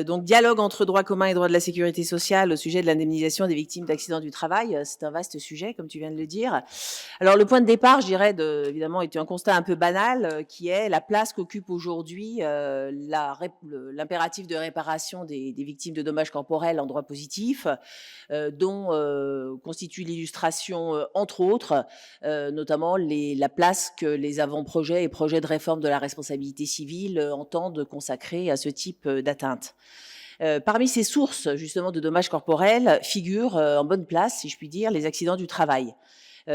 Donc dialogue entre droit commun et droit de la sécurité sociale au sujet de l'indemnisation des victimes d'accidents du travail. C'est un vaste sujet, comme tu viens de le dire. Alors le point de départ, je dirais, évidemment, est un constat un peu banal, qui est la place qu'occupe aujourd'hui l'impératif de réparation des victimes de dommages corporels en droit positif, dont constitue l'illustration, entre autres, notamment la place que les avant-projets et projets de réforme de la responsabilité civile entendent consacrer à ce type d'atteinte. Parmi ces sources, justement, de dommages corporels figurent en bonne place, si je puis dire, les accidents du travail.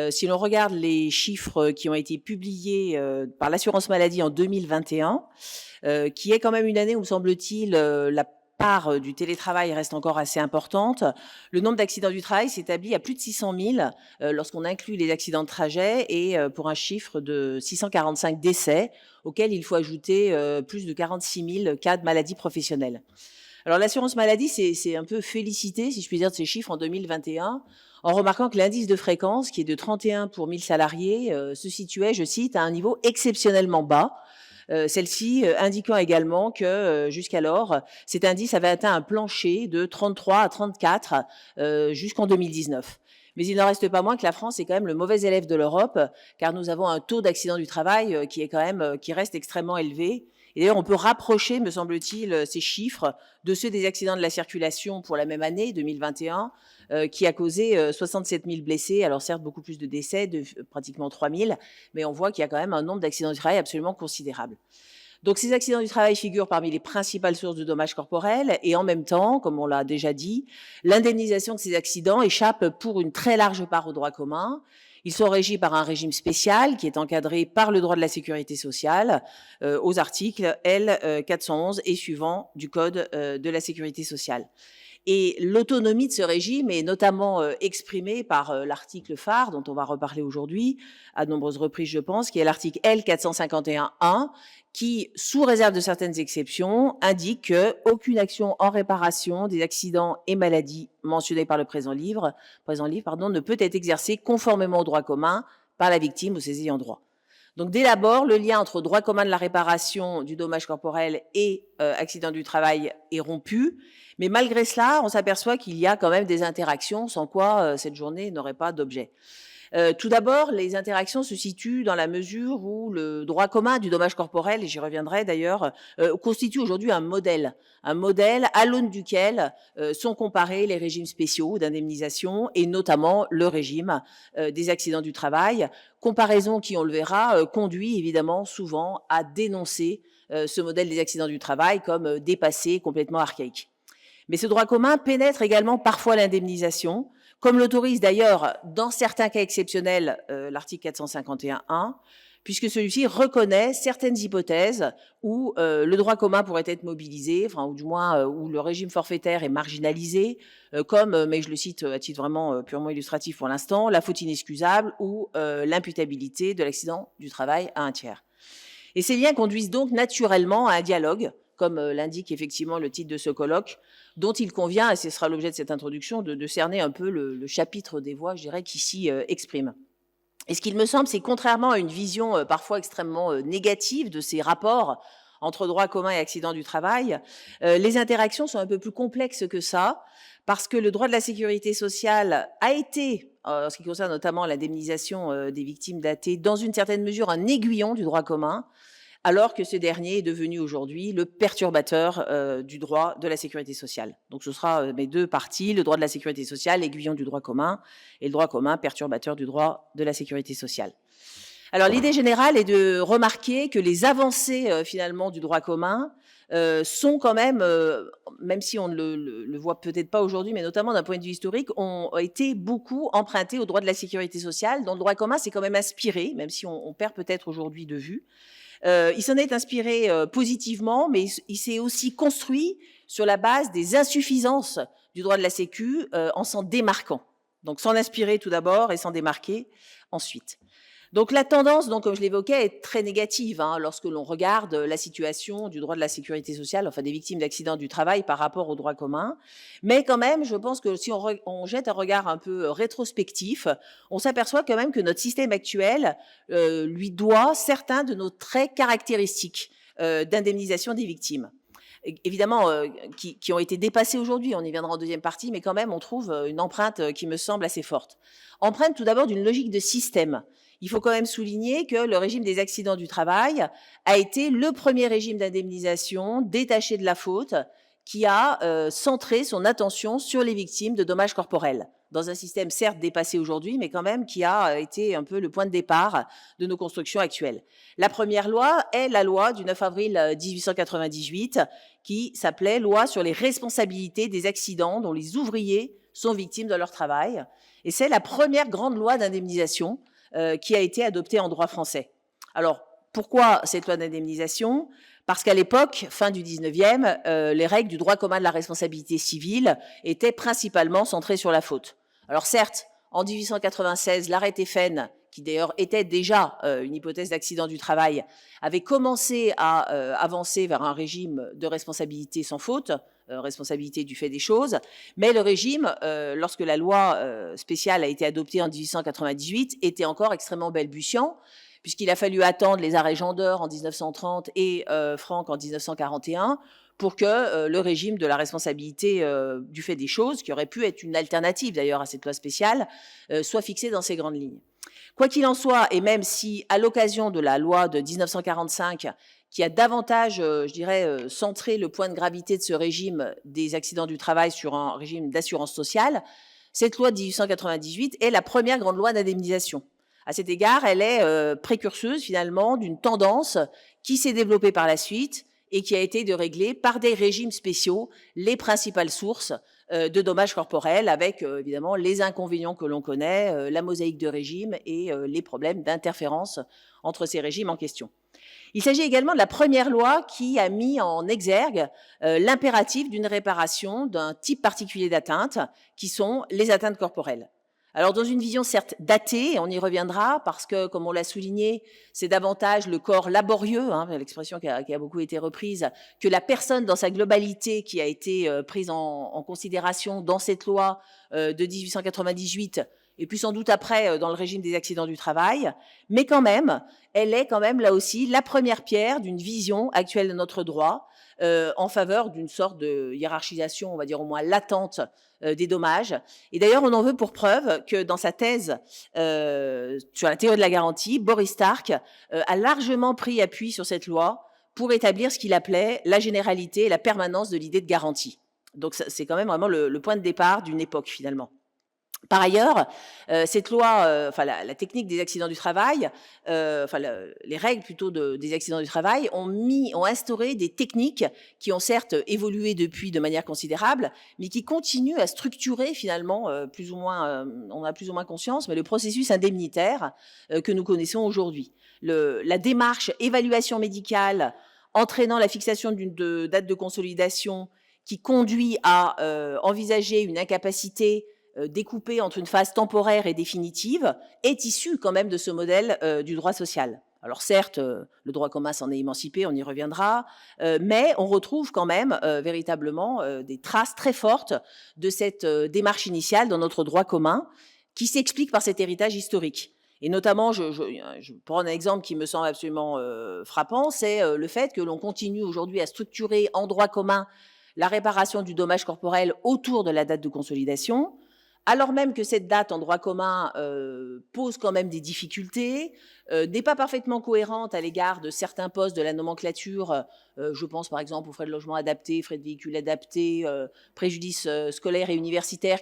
Si l'on regarde les chiffres qui ont été publiés par l'assurance maladie en 2021, qui est quand même une année où, me semble-t-il, la part du télétravail reste encore assez importante, le nombre d'accidents du travail s'établit à plus de 600 000 lorsqu'on inclut les accidents de trajet et pour un chiffre de 645 décès, auxquels il faut ajouter plus de 46 000 cas de maladies professionnelles. Alors l'assurance maladie s'est un peu félicitée, si je puis dire, de ces chiffres en 2021, en remarquant que l'indice de fréquence, qui est de 31 pour 1000 salariés, se situait, je cite, à un niveau exceptionnellement bas. Celle-ci indiquant également que jusqu'alors, cet indice avait atteint un plancher de 33 à 34 jusqu'en 2019. Mais il n'en reste pas moins que la France est quand même le mauvais élève de l'Europe, car nous avons un taux d'accident du travail qui reste extrêmement élevé. Et d'ailleurs, on peut rapprocher, me semble-t-il, ces chiffres de ceux des accidents de la circulation pour la même année, 2021, qui a causé 67 000 blessés. Alors certes, beaucoup plus de décès, de pratiquement 3 000, mais on voit qu'il y a quand même un nombre d'accidents du travail absolument considérable. Donc ces accidents du travail figurent parmi les principales sources de dommages corporels et en même temps, comme on l'a déjà dit, l'indemnisation de ces accidents échappe pour une très large part au droit commun. Ils sont régis par un régime spécial qui est encadré par le droit de la sécurité sociale aux articles L 411 et suivants du Code de la sécurité sociale. Et l'autonomie de ce régime est notamment exprimée par l'article phare, dont on va reparler aujourd'hui, à de nombreuses reprises, je pense, qui est l'article L 451-1, qui, sous réserve de certaines exceptions, indique qu'aucune action en réparation des accidents et maladies mentionnés par le présent livre, ne peut être exercée conformément au droit commun par la victime ou ses ayants droit. Donc dès l'abord, le lien entre droit commun de la réparation du dommage corporel et accident du travail est rompu, mais malgré cela, on s'aperçoit qu'il y a quand même des interactions, sans quoi cette journée n'aurait pas d'objet. Tout d'abord, les interactions se situent dans la mesure où le droit commun du dommage corporel, et j'y reviendrai d'ailleurs, constitue aujourd'hui un modèle à l'aune duquel sont comparés les régimes spéciaux d'indemnisation et notamment le régime des accidents du travail. Comparaison qui, on le verra, conduit évidemment souvent à dénoncer ce modèle des accidents du travail comme dépassé, complètement archaïque. Mais ce droit commun pénètre également parfois l'indemnisation, comme l'autorise d'ailleurs, dans certains cas exceptionnels, l'article 451-1, puisque celui-ci reconnaît certaines hypothèses où le droit commun pourrait être mobilisé, enfin, ou du moins où le régime forfaitaire est marginalisé, comme, mais je le cite à titre vraiment purement illustratif pour l'instant, la faute inexcusable ou l'imputabilité de l'accident du travail à un tiers. Et ces liens conduisent donc naturellement à un dialogue, comme l'indique effectivement le titre de ce colloque, dont il convient, et ce sera l'objet de cette introduction, de cerner un peu le chapitre des voix, je dirais, qui s'y exprime. Et ce qu'il me semble, c'est contrairement à une vision parfois extrêmement négative de ces rapports entre droit commun et accident du travail, les interactions sont un peu plus complexes que ça, parce que le droit de la sécurité sociale a été, en ce qui concerne notamment l'indemnisation des victimes datées, dans une certaine mesure un aiguillon du droit commun, alors que ce dernier est devenu aujourd'hui le perturbateur du droit de la sécurité sociale. Donc ce sera mes deux parties, le droit de la sécurité sociale, aiguillon du droit commun, et le droit commun, perturbateur du droit de la sécurité sociale. Alors l'idée générale est de remarquer que les avancées finalement du droit commun sont quand même si on ne le voit peut-être pas aujourd'hui, mais notamment d'un point de vue historique, ont été beaucoup empruntés au droit de la sécurité sociale, dont le droit commun s'est quand même inspiré, même si on perd peut-être aujourd'hui de vue. Il s'en est inspiré positivement, mais il s'est aussi construit sur la base des insuffisances du droit de la Sécu en s'en démarquant. Donc s'en inspirer tout d'abord et s'en démarquer ensuite. Donc la tendance, donc, comme je l'évoquais, est très négative lorsque l'on regarde la situation du droit de la sécurité sociale, enfin des victimes d'accidents du travail par rapport au droit commun. Mais quand même, je pense que si on jette un regard un peu rétrospectif, on s'aperçoit quand même que notre système actuel lui doit certains de nos traits caractéristiques d'indemnisation des victimes. évidemment, qui ont été dépassés aujourd'hui. On y viendra en deuxième partie, mais quand même, on trouve une empreinte qui me semble assez forte. Empreinte tout d'abord d'une logique de système. Il faut quand même souligner que le régime des accidents du travail a été le premier régime d'indemnisation détaché de la faute qui a centré son attention sur les victimes de dommages corporels, dans un système certes dépassé aujourd'hui, mais quand même qui a été un peu le point de départ de nos constructions actuelles. La première loi est la loi du 9 avril 1898, qui s'appelait Loi sur les responsabilités des accidents dont les ouvriers sont victimes de leur travail. Et c'est la première grande loi d'indemnisation qui a été adoptée en droit français. Alors, pourquoi cette loi d'indemnisation ? Parce qu'à l'époque, fin du 19e, les règles du droit commun de la responsabilité civile étaient principalement centrées sur la faute. Alors certes, en 1896, l'arrêt Théphène, qui d'ailleurs était déjà une hypothèse d'accident du travail, avait commencé à avancer vers un régime de responsabilité sans faute, responsabilité du fait des choses, mais le régime, lorsque la loi spéciale a été adoptée en 1898, était encore extrêmement balbutiant, puisqu'il a fallu attendre les arrêts Jandeur en 1930 et Franck en 1941 pour que le régime de la responsabilité du fait des choses, qui aurait pu être une alternative d'ailleurs à cette loi spéciale, soit fixé dans ces grandes lignes. Quoi qu'il en soit, et même si à l'occasion de la loi de 1945, qui a davantage, je dirais, centré le point de gravité de ce régime des accidents du travail sur un régime d'assurance sociale, cette loi de 1898 est la première grande loi d'indemnisation. À cet égard, elle est précurseuse finalement d'une tendance qui s'est développée par la suite et qui a été de régler par des régimes spéciaux les principales sources de dommages corporels, avec évidemment les inconvénients que l'on connaît, la mosaïque de régimes et les problèmes d'interférence entre ces régimes en question. Il s'agit également de la première loi qui a mis en exergue l'impératif d'une réparation d'un type particulier d'atteinte, qui sont les atteintes corporelles. Alors, dans une vision certes datée, on y reviendra, parce que, comme on l'a souligné, c'est davantage le corps laborieux, l'expression qui a beaucoup été reprise, que la personne dans sa globalité qui a été prise en considération dans cette loi de 1898, et puis sans doute après dans le régime des accidents du travail, mais quand même, elle est quand même là aussi la première pierre d'une vision actuelle de notre droit en faveur d'une sorte de hiérarchisation, on va dire au moins latente, des dommages. Et d'ailleurs, on en veut pour preuve que dans sa thèse sur la théorie de la garantie, Boris Stark a largement pris appui sur cette loi pour établir ce qu'il appelait la généralité et la permanence de l'idée de garantie. Donc c'est quand même vraiment le point de départ d'une époque finalement. Par ailleurs, cette loi, la technique des accidents du travail, les règles plutôt des accidents du travail ont instauré des techniques qui ont certes évolué depuis de manière considérable, mais qui continuent à structurer finalement plus ou moins, on a plus ou moins conscience, mais le processus indemnitaire que nous connaissons aujourd'hui. La démarche évaluation médicale entraînant la fixation d'une date de consolidation qui conduit à envisager une incapacité découpée entre une phase temporaire et définitive, est issue quand même de ce modèle du droit social. Alors certes, le droit commun s'en est émancipé, on y reviendra, mais on retrouve quand même véritablement des traces très fortes de cette démarche initiale dans notre droit commun, qui s'explique par cet héritage historique. Et notamment, je prends un exemple qui me semble absolument frappant, c'est le fait que l'on continue aujourd'hui à structurer en droit commun la réparation du dommage corporel autour de la date de consolidation, alors même que cette date en droit commun pose quand même des difficultés, n'est pas parfaitement cohérente à l'égard de certains postes de la nomenclature, je pense par exemple aux frais de logement adaptés, frais de véhicule adaptés, préjudices scolaires et universitaires,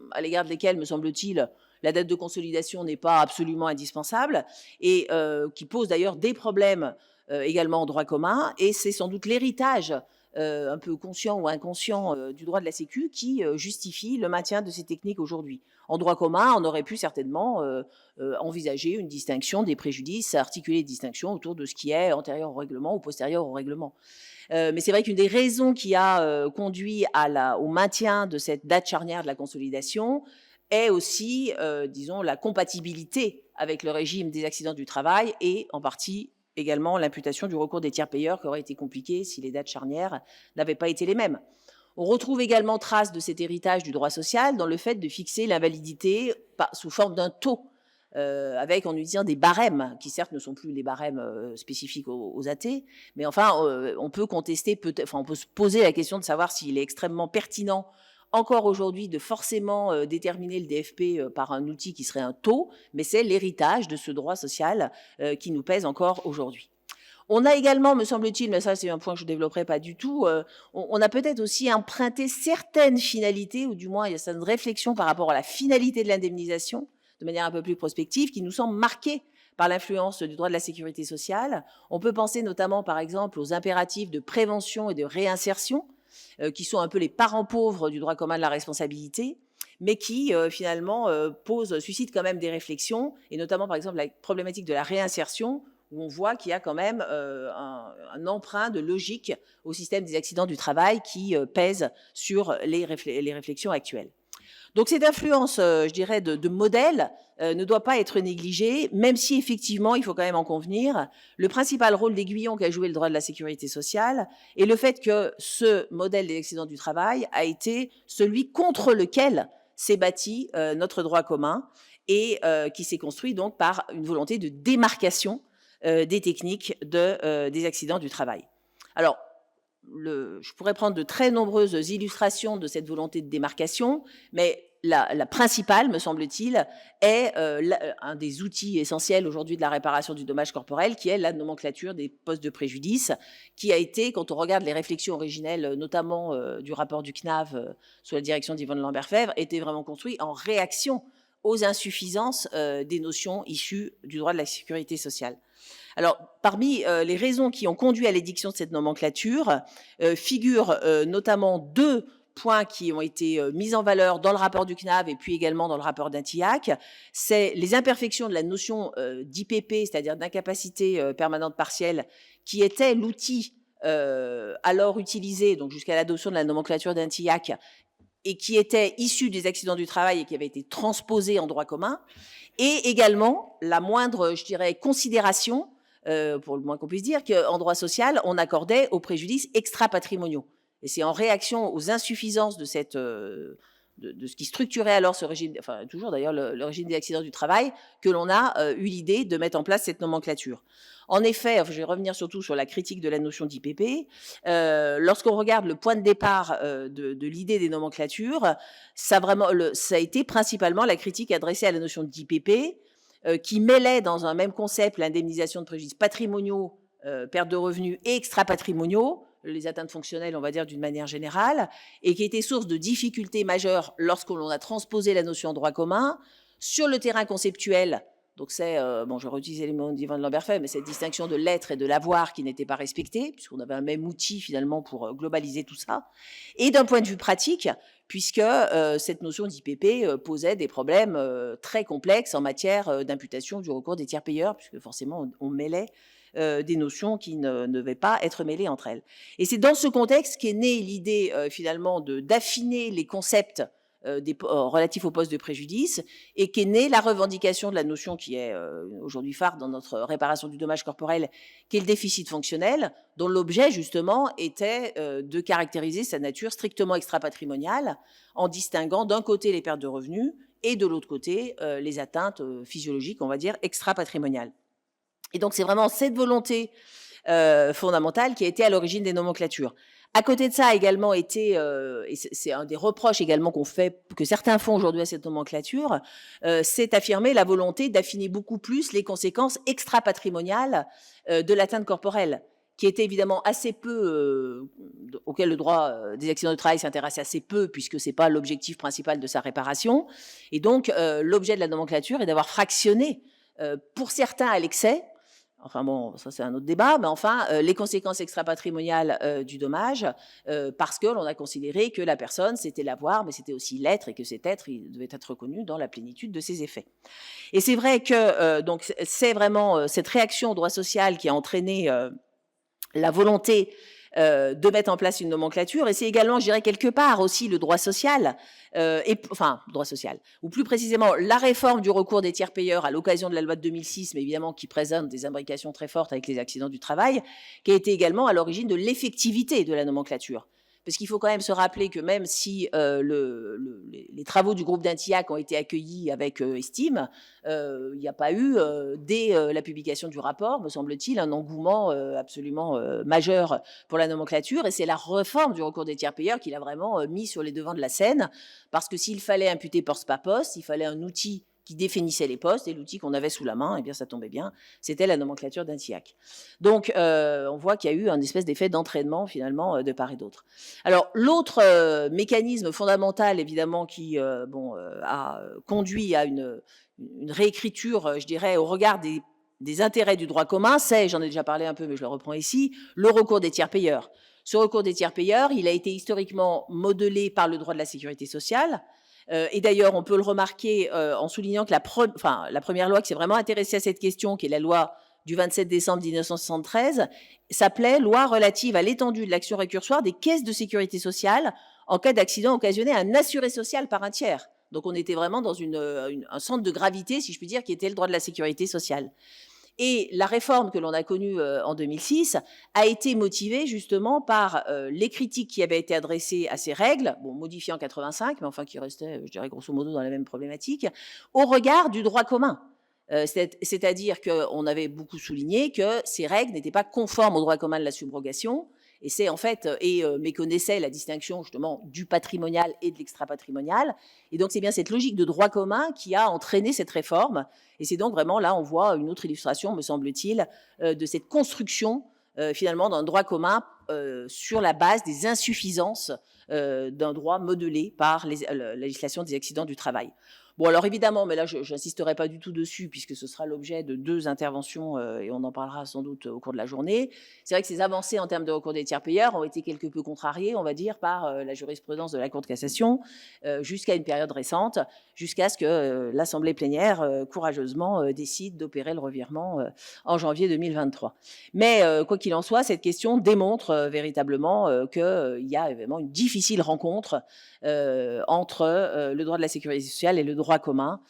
à l'égard desquels, me semble-t-il, la date de consolidation n'est pas absolument indispensable, et qui pose d'ailleurs des problèmes également en droit commun, et c'est sans doute l'héritage un peu conscient ou inconscient du droit de la Sécu qui justifie le maintien de ces techniques aujourd'hui. En droit commun, on aurait pu certainement envisager une distinction des préjudices, articuler des distinctions autour de ce qui est antérieur au règlement ou postérieur au règlement. Mais c'est vrai qu'une des raisons qui a conduit au maintien de cette date charnière de la consolidation est aussi, disons, la compatibilité avec le régime des accidents du travail et en partie également l'imputation du recours des tiers payeurs qui aurait été compliqué si les dates charnières n'avaient pas été les mêmes. On retrouve également trace de cet héritage du droit social dans le fait de fixer l'invalidité sous forme d'un taux avec, en utilisant des barèmes, qui certes ne sont plus les barèmes spécifiques aux AT, mais enfin, on peut contester, on peut se poser la question de savoir s'il est extrêmement pertinent encore aujourd'hui de forcément déterminer le DFP par un outil qui serait un taux, mais c'est l'héritage de ce droit social qui nous pèse encore aujourd'hui. On a également, me semble-t-il, mais ça c'est un point que je ne développerai pas du tout, on a peut-être aussi emprunté certaines finalités, ou du moins il y a certaines réflexions par rapport à la finalité de l'indemnisation, de manière un peu plus prospective, qui nous semble marquée par l'influence du droit de la sécurité sociale. On peut penser notamment, par exemple, aux impératifs de prévention et de réinsertion, qui sont un peu les parents pauvres du droit commun de la responsabilité, mais qui finalement suscitent quand même des réflexions, et notamment par exemple la problématique de la réinsertion, où on voit qu'il y a quand même un emprunt de logique au système des accidents du travail qui pèse sur les réflexions actuelles. Donc cette influence, je dirais, de modèle ne doit pas être négligée, même si effectivement, il faut quand même en convenir, le principal rôle d'aiguillon qu'a joué le droit de la sécurité sociale est le fait que ce modèle des accidents du travail a été celui contre lequel s'est bâti notre droit commun et qui s'est construit donc par une volonté de démarcation des techniques des accidents du travail. Alors, je pourrais prendre de très nombreuses illustrations de cette volonté de démarcation, mais la principale, me semble-t-il, est un des outils essentiels aujourd'hui de la réparation du dommage corporel, qui est la nomenclature des postes de préjudice, qui a été, quand on regarde les réflexions originelles, notamment du rapport du CNAV sous la direction d'Yvonne Lambert-Fèvre, était vraiment construit en réaction aux insuffisances des notions issues du droit de la sécurité sociale. Alors, parmi les raisons qui ont conduit à l'édiction de cette nomenclature, figurent notamment deux points qui ont été mis en valeur dans le rapport du CNAV et puis également dans le rapport d'Intillac. C'est les imperfections de la notion d'IPP, c'est-à-dire d'incapacité permanente partielle, qui était l'outil alors utilisé, donc jusqu'à l'adoption de la nomenclature d'Intillac, et qui était issu des accidents du travail et qui avait été transposé en droit commun, et également la moindre, je dirais, considération, pour le moins qu'on puisse dire, qu'en droit social, on accordait aux préjudices extra-patrimoniaux. Et c'est en réaction aux insuffisances de ce qui structurait alors ce régime, enfin toujours d'ailleurs le régime des accidents du travail, que l'on a eu l'idée de mettre en place cette nomenclature. En effet, je vais revenir surtout sur la critique de la notion d'IPP. Lorsqu'on regarde le point de départ de l'idée des nomenclatures, ça a été principalement la critique adressée à la notion d'IPP, qui mêlait dans un même concept l'indemnisation de préjudices patrimoniaux, perte de revenus et extra-patrimoniaux, les atteintes fonctionnelles, on va dire, d'une manière générale, et qui était source de difficultés majeures lorsqu'on a transposé la notion en droit commun. Sur le terrain conceptuel, donc c'est, bon, je vais réutiliser les mots d'Yvonne Lambert-Fèvre, mais cette distinction de l'être et de l'avoir qui n'était pas respectée, puisqu'on avait un même outil finalement pour globaliser tout ça. Et d'un point de vue pratique, puisque cette notion d'IPP posait des problèmes très complexes en matière d'imputation du recours des tiers payeurs, puisque forcément on mêlait des notions qui ne devaient pas être mêlées entre elles. Et c'est dans ce contexte qu'est née l'idée finalement d'affiner les concepts relatifs au poste de préjudice, et qu'est née la revendication de la notion qui est aujourd'hui phare dans notre réparation du dommage corporel, qui est le déficit fonctionnel, dont l'objet justement était de caractériser sa nature strictement extra-patrimoniale, en distinguant d'un côté les pertes de revenus et de l'autre côté les atteintes physiologiques, on va dire, extra-patrimoniales. Et donc c'est vraiment cette volonté fondamentale qui a été à l'origine des nomenclatures. À côté de ça a également été, et c'est un des reproches également que certains font aujourd'hui à cette nomenclature, c'est affirmer la volonté d'affiner beaucoup plus les conséquences extra-patrimoniales de l'atteinte corporelle, qui était évidemment assez peu, auquel le droit des accidents de travail s'intéresse assez peu, puisque ce n'est pas l'objectif principal de sa réparation. Et donc, l'objet de la nomenclature est d'avoir fractionné, pour certains à l'excès, enfin bon, ça c'est un autre débat, mais enfin, les conséquences extra-patrimoniales du dommage, parce que l'on a considéré que la personne, c'était l'avoir, mais c'était aussi l'être, et que cet être, il devait être reconnu dans la plénitude de ses effets. Et c'est vrai que donc c'est vraiment cette réaction au droit social qui a entraîné la volonté de mettre en place une nomenclature, et c'est également, je dirais, quelque part aussi le droit social, droit social, ou plus précisément la réforme du recours des tiers payeurs à l'occasion de la loi de 2006, mais évidemment qui présente des imbrications très fortes avec les accidents du travail, qui a été également à l'origine de l'effectivité de la nomenclature. parce qu'il faut quand même se rappeler que même si les travaux du groupe d'Intillac ont été accueillis avec estime, il n'y a pas eu, dès la publication du rapport, me semble-t-il, un engouement absolument majeur pour la nomenclature, et c'est la réforme du recours des tiers payeurs qui l'a vraiment mis sur les devants de la scène, parce que s'il fallait imputer poste par poste, il fallait un outil qui définissait les postes, et l'outil qu'on avait sous la main, eh bien ça tombait bien, c'était la nomenclature d'Intillac. Donc on voit qu'il y a eu un espèce d'effet d'entraînement finalement de part et d'autre. Alors l'autre mécanisme fondamental évidemment qui a conduit à une réécriture, je dirais, au regard des intérêts du droit commun, c'est, j'en ai déjà parlé un peu mais je le reprends ici, le recours des tiers payeurs. Ce recours des tiers payeurs, il a été historiquement modelé par le droit de la sécurité sociale. Et d'ailleurs, on peut le remarquer en soulignant que la première loi qui s'est vraiment intéressée à cette question, qui est la loi du 27 décembre 1973, s'appelait « Loi relative à l'étendue de l'action récursoire des caisses de sécurité sociale en cas d'accident occasionné à un assuré social par un tiers ». Donc on était vraiment dans un centre de gravité, si je puis dire, qui était le droit de la sécurité sociale. Et la réforme que l'on a connue en 2006 a été motivée justement par les critiques qui avaient été adressées à ces règles, bon, modifiées en 85, mais enfin qui restaient, je dirais, grosso modo dans la même problématique, au regard du droit commun. C'est-à-dire qu'on avait beaucoup souligné que ces règles n'étaient pas conformes au droit commun de la subrogation, et c'est en fait, méconnaissait la distinction justement du patrimonial et de l'extra-patrimonial. Et donc c'est bien cette logique de droit commun qui a entraîné cette réforme. Et c'est donc vraiment là, on voit une autre illustration, me semble-t-il, de cette construction finalement d'un droit commun sur la base des insuffisances d'un droit modelé par la législation des accidents du travail. Bon, alors évidemment, mais là, je n'insisterai pas du tout dessus, puisque ce sera l'objet de 2 interventions, et on en parlera sans doute au cours de la journée. C'est vrai que ces avancées en termes de recours des tiers payeurs ont été quelque peu contrariées, on va dire, par la jurisprudence de la Cour de cassation, jusqu'à une période récente, jusqu'à ce que l'Assemblée plénière, courageusement, décide d'opérer le revirement en janvier 2023. Mais quoi qu'il en soit, cette question démontre véritablement qu'il y a évidemment une difficile rencontre entre le droit de la sécurité sociale et le droit commun,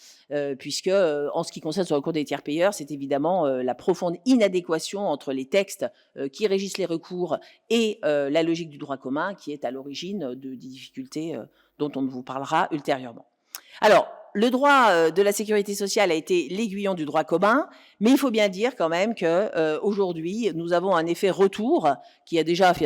puisque en ce qui concerne ce recours des tiers payeurs, c'est évidemment la profonde inadéquation entre les textes qui régissent les recours et la logique du droit commun qui est à l'origine des difficultés dont on vous parlera ultérieurement. Alors, le droit de la sécurité sociale a été l'aiguillon du droit commun, mais il faut bien dire quand même qu'aujourd'hui, nous avons un effet retour qui a déjà été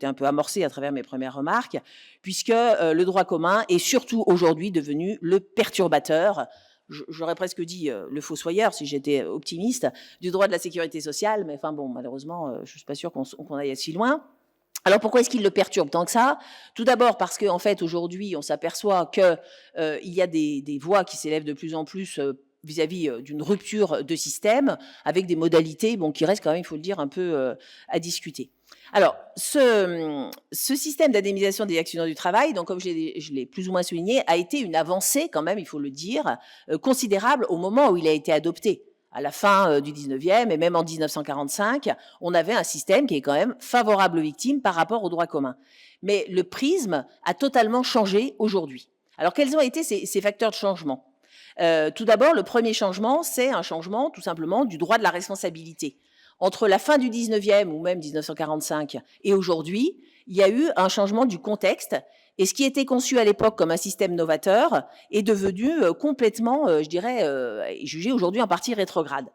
un peu amorcé à travers mes premières remarques, puisque le droit commun est surtout aujourd'hui devenu le perturbateur, j'aurais presque dit le fossoyeur si j'étais optimiste, du droit de la sécurité sociale, mais enfin bon, malheureusement, je ne suis pas sûre qu'on aille si loin. Alors pourquoi est-ce qu'il le perturbe tant que ça? Tout d'abord parce qu'en fait aujourd'hui on s'aperçoit qu'il y a des voix qui s'élèvent de plus en plus vis-à-vis d'une rupture de système avec des modalités qui restent quand même, il faut le dire, un peu à discuter. Alors ce système d'indemnisation des accidents du travail, donc comme je l'ai plus ou moins souligné, a été une avancée quand même, il faut le dire, considérable au moment où il a été adopté. À la fin du 19e et même en 1945, on avait un système qui est quand même favorable aux victimes par rapport au droit commun. Mais le prisme a totalement changé aujourd'hui. Alors, quels ont été ces facteurs de changement? Tout d'abord, le premier changement, c'est un changement tout simplement du droit de la responsabilité. Entre la fin du 19e ou même 1945 et aujourd'hui, il y a eu un changement du contexte. Et ce qui était conçu à l'époque comme un système novateur est devenu complètement, je dirais, jugé aujourd'hui en partie rétrograde.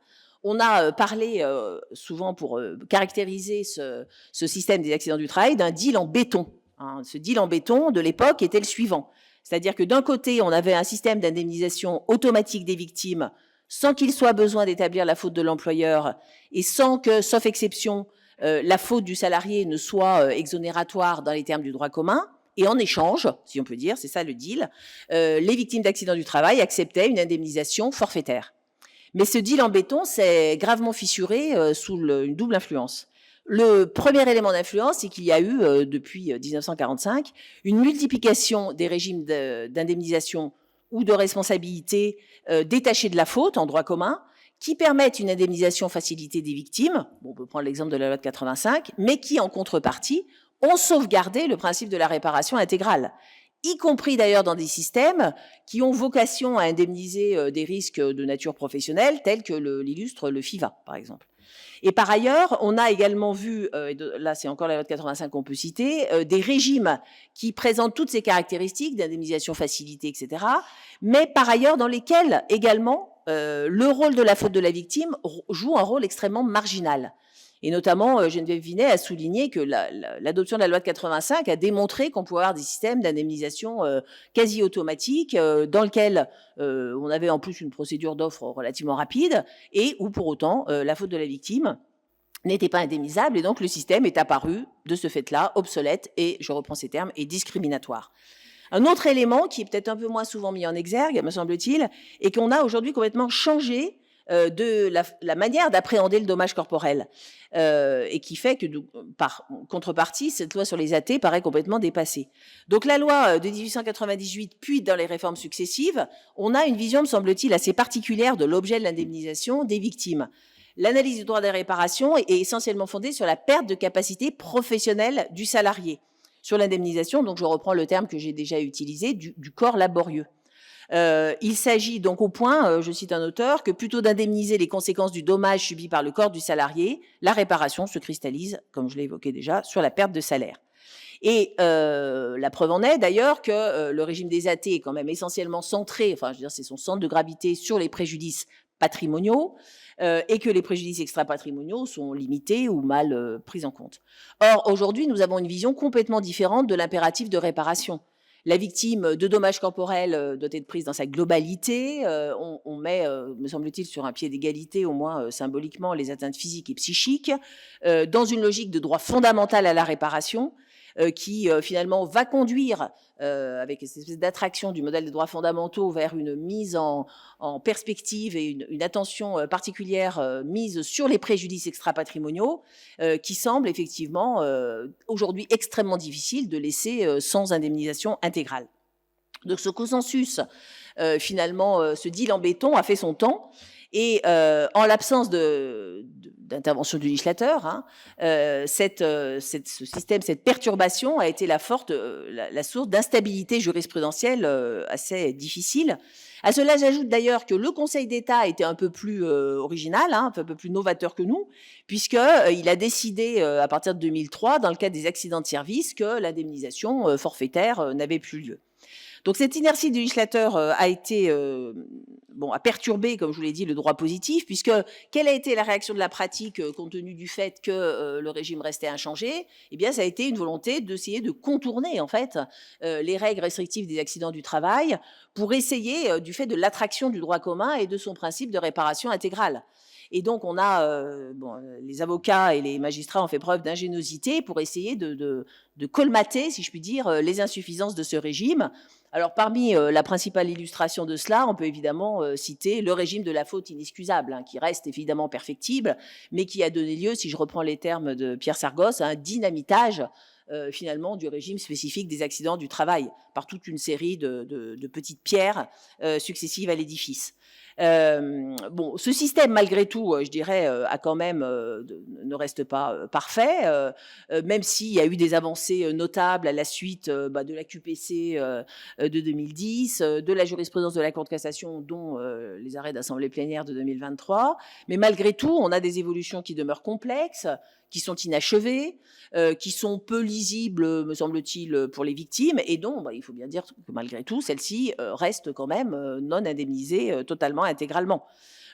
On a parlé souvent pour caractériser ce système des accidents du travail d'un deal en béton. Hein. Ce deal en béton de l'époque était le suivant. C'est-à-dire que d'un côté, on avait un système d'indemnisation automatique des victimes sans qu'il soit besoin d'établir la faute de l'employeur et sans que, sauf exception, la faute du salarié ne soit exonératoire dans les termes du droit commun. Et en échange, si on peut dire, c'est ça le deal, les victimes d'accidents du travail acceptaient une indemnisation forfaitaire. Mais ce deal en béton s'est gravement fissuré sous une double influence. Le premier élément d'influence, c'est qu'il y a eu, depuis 1945, une multiplication des régimes d'indemnisation ou de responsabilité détachés de la faute en droit commun, qui permettent une indemnisation facilitée des victimes, on peut prendre l'exemple de la loi de 85, mais qui, en contrepartie, ont sauvegardé le principe de la réparation intégrale, y compris d'ailleurs dans des systèmes qui ont vocation à indemniser des risques de nature professionnelle, tels que l'illustre le FIVA, par exemple. Et par ailleurs, on a également vu, là c'est encore la loi de 85 qu'on peut citer, des régimes qui présentent toutes ces caractéristiques d'indemnisation facilitée, etc., mais par ailleurs dans lesquels également le rôle de la faute de la victime joue un rôle extrêmement marginal. Et notamment, Geneviève Vinet a souligné que l'adoption de la loi de 85 a démontré qu'on pouvait avoir des systèmes d'indemnisation quasi automatiques, dans lequel on avait en plus une procédure d'offre relativement rapide, et où pour autant la faute de la victime n'était pas indemnisable, et donc le système est apparu de ce fait-là obsolète et, je reprends ces termes, et discriminatoire. Un autre élément qui est peut-être un peu moins souvent mis en exergue, me semble-t-il, est qu'on a aujourd'hui complètement changé de la manière d'appréhender le dommage corporel, et qui fait que, par contrepartie, cette loi sur les AT paraît complètement dépassée. Donc la loi de 1898, puis dans les réformes successives, on a une vision, me semble-t-il, assez particulière de l'objet de l'indemnisation des victimes. L'analyse du droit des réparations est essentiellement fondée sur la perte de capacité professionnelle du salarié, sur l'indemnisation, donc je reprends le terme que j'ai déjà utilisé, du corps laborieux. Il s'agit donc au point, je cite un auteur, que plutôt d'indemniser les conséquences du dommage subi par le corps du salarié, la réparation se cristallise, comme je l'ai évoqué déjà, sur la perte de salaire. Et la preuve en est d'ailleurs que le régime des AT est quand même essentiellement centré, enfin je veux dire c'est son centre de gravité sur les préjudices patrimoniaux, et que les préjudices extra-patrimoniaux sont limités ou mal pris en compte. Or, aujourd'hui, nous avons une vision complètement différente de l'impératif de réparation. La victime de dommages corporels doit être prise dans sa globalité. On met, me semble-t-il, sur un pied d'égalité, au moins symboliquement, les atteintes physiques et psychiques, dans une logique de droit fondamental à la réparation, qui finalement va conduire, avec cette espèce d'attraction du modèle des droits fondamentaux, vers une mise en perspective et une attention particulière mise sur les préjudices extra-patrimoniaux, qui semble effectivement aujourd'hui extrêmement difficile de laisser sans indemnisation intégrale. Donc ce consensus, finalement, ce deal en béton a fait son temps. Et en l'absence d'intervention du législateur, hein, ce système, cette perturbation a été la source d'instabilité jurisprudentielle assez difficile. À cela, j'ajoute d'ailleurs que le Conseil d'État a été un peu plus original, hein, un peu plus novateur que nous, puisqu'il a décidé, à partir de 2003, dans le cadre des accidents de service, que l'indemnisation forfaitaire n'avait plus lieu. Donc cette inertie du législateur a perturbé, comme je vous l'ai dit, le droit positif, puisque quelle a été la réaction de la pratique compte tenu du fait que le régime restait inchangé? Eh bien, ça a été une volonté d'essayer de contourner en fait les règles restrictives des accidents du travail pour essayer, du fait de l'attraction du droit commun et de son principe de réparation intégrale. Et donc, on a, les avocats et les magistrats ont fait preuve d'ingéniosité pour essayer de colmater, si je puis dire, les insuffisances de ce régime. Alors, parmi la principale illustration de cela, on peut évidemment citer le régime de la faute inexcusable, hein, qui reste évidemment perfectible, mais qui a donné lieu, si je reprends les termes de Pierre Sargos, à un dynamitage finalement du régime spécifique des accidents du travail, par toute une série de petites pierres successives à l'édifice. Ce système, malgré tout, je dirais, a quand même, ne reste pas parfait, même s'il y a eu des avancées notables à la suite de la QPC de 2010, de la jurisprudence de la Cour de cassation, dont les arrêts d'assemblée plénière de 2023. Mais malgré tout, on a des évolutions qui demeurent complexes, qui sont inachevées, qui sont peu lisibles, me semble-t-il, pour les victimes, et dont, il faut bien dire que malgré tout, celles-ci restent quand même non indemnisées totalement, intégralement.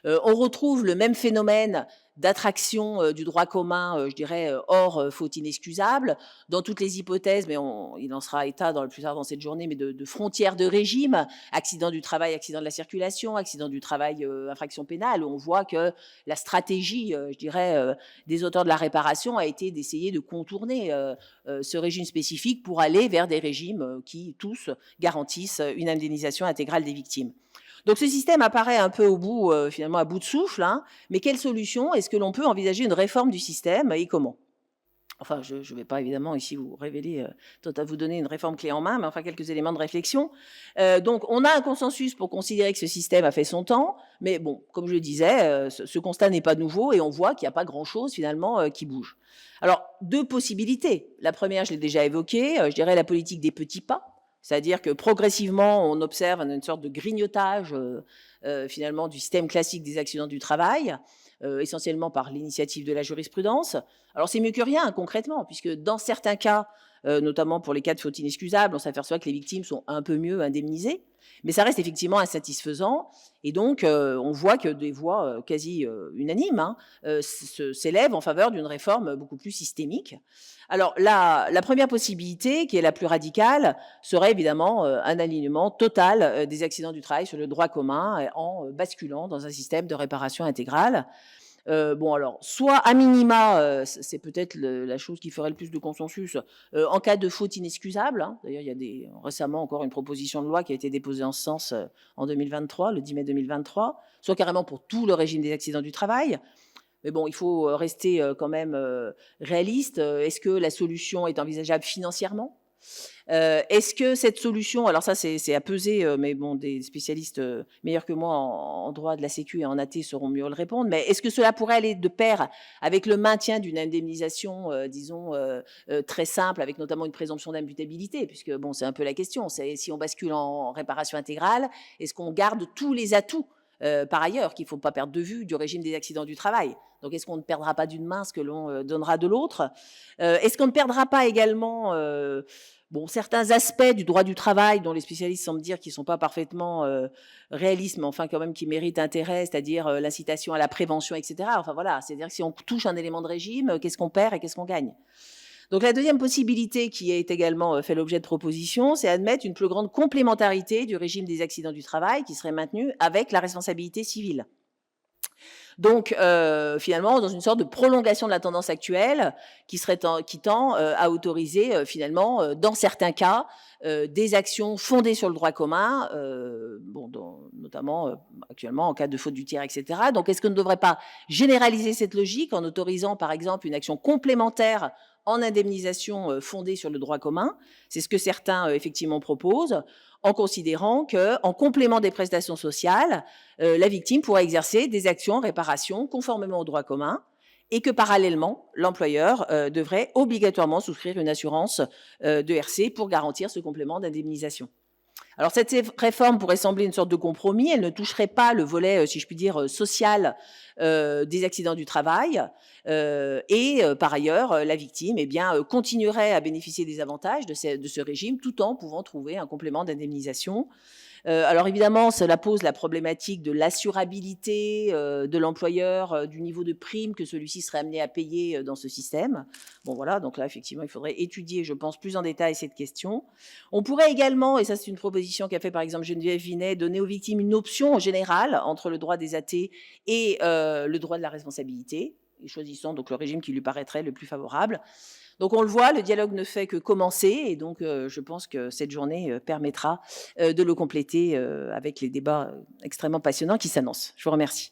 On retrouve le même phénomène d'attraction du droit commun, je dirais, hors faute inexcusable, dans toutes les hypothèses, mais il en sera état plus tard dans cette journée, mais de frontières de régime, accident du travail, accident de la circulation, accident du travail, infraction pénale, où on voit que la stratégie, je dirais, des auteurs de la réparation a été d'essayer de contourner ce régime spécifique pour aller vers des régimes qui, tous, garantissent une indemnisation intégrale des victimes. Donc ce système apparaît un peu finalement à bout de souffle, hein, mais quelle solution? Est-ce que l'on peut envisager une réforme du système et comment? Enfin, je ne vais pas évidemment ici vous révéler, vous donner une réforme clé en main, mais enfin quelques éléments de réflexion. Donc on a un consensus pour considérer que ce système a fait son temps, mais bon, comme je le disais, ce constat n'est pas nouveau et on voit qu'il n'y a pas grand-chose finalement qui bouge. Alors, deux possibilités. La première, je l'ai déjà évoquée, je dirais la politique des petits pas. C'est-à-dire que progressivement, on observe une sorte de grignotage finalement du système classique des accidents du travail, essentiellement par l'initiative de la jurisprudence. Alors c'est mieux que rien concrètement, puisque dans certains cas, notamment pour les cas de faute inexcusable, on s'aperçoit que les victimes sont un peu mieux indemnisées, mais ça reste effectivement insatisfaisant. Et donc, on voit que des voix quasi unanimes s'élèvent en faveur d'une réforme beaucoup plus systémique. Alors, la première possibilité, qui est la plus radicale, serait évidemment un alignement total des accidents du travail sur le droit commun en basculant dans un système de réparation intégrale. Bon alors, soit à minima, c'est peut-être la chose qui ferait le plus de consensus, en cas de faute inexcusable, hein. D'ailleurs, il y a récemment encore une proposition de loi qui a été déposée en ce sens, en 2023, le 10 mai 2023, soit carrément pour tout le régime des accidents du travail. Mais bon, il faut rester quand même réaliste. Est-ce que la solution est envisageable financièrement? Est-ce que cette solution, alors ça c'est à peser, mais bon, des spécialistes meilleurs que moi en droit de la Sécu et en AT sauront mieux le répondre, mais est-ce que cela pourrait aller de pair avec le maintien d'une indemnisation, disons, très simple, avec notamment une présomption d'imputabilité? Puisque bon, c'est un peu la question, c'est si on bascule en réparation intégrale, est-ce qu'on garde tous les atouts par ailleurs, qu'il ne faut pas perdre de vue du régime des accidents du travail? Donc, est-ce qu'on ne perdra pas d'une main ce que l'on donnera de l'autre? Est-ce qu'on ne perdra pas également bon, certains aspects du droit du travail dont les spécialistes semblent dire qu'ils ne sont pas parfaitement réalistes, mais enfin quand même qui méritent intérêt, c'est-à-dire l'incitation à la prévention, etc. Enfin voilà, c'est-à-dire que si on touche un élément de régime, qu'est-ce qu'on perd et qu'est-ce qu'on gagne? Donc la deuxième possibilité qui est également fait l'objet de propositions, c'est admettre une plus grande complémentarité du régime des accidents du travail qui serait maintenu avec la responsabilité civile. Donc, finalement, dans une sorte de prolongation de la tendance actuelle qui tend à autoriser, finalement, dans certains cas, des actions fondées sur le droit commun, bon, notamment actuellement en cas de faute du tiers, etc. Donc, est-ce qu'on ne devrait pas généraliser cette logique en autorisant, par exemple, une action complémentaire en indemnisation fondée sur le droit commun? C'est ce que certains, effectivement, proposent, en considérant qu'en complément des prestations sociales, la victime pourra exercer des actions en réparation conformément au droit commun et que parallèlement, l'employeur devrait obligatoirement souscrire une assurance de RC pour garantir ce complément d'indemnisation. Alors cette réforme pourrait sembler une sorte de compromis, elle ne toucherait pas le volet, si je puis dire, social des accidents du travail et par ailleurs, la victime eh bien, continuerait à bénéficier des avantages de ce régime tout en pouvant trouver un complément d'indemnisation. Alors évidemment, cela pose la problématique de l'assurabilité de l'employeur, du niveau de prime que celui-ci serait amené à payer dans ce système. Bon voilà, donc là effectivement, il faudrait étudier, je pense, plus en détail cette question. On pourrait également, et ça c'est une proposition qu'a fait par exemple Geneviève Vinet, donner aux victimes une option en général entre le droit des AT et le droit de la responsabilité, et choisissant donc le régime qui lui paraîtrait le plus favorable. Donc on le voit, le dialogue ne fait que commencer et donc je pense que cette journée permettra de le compléter avec les débats extrêmement passionnants qui s'annoncent. Je vous remercie.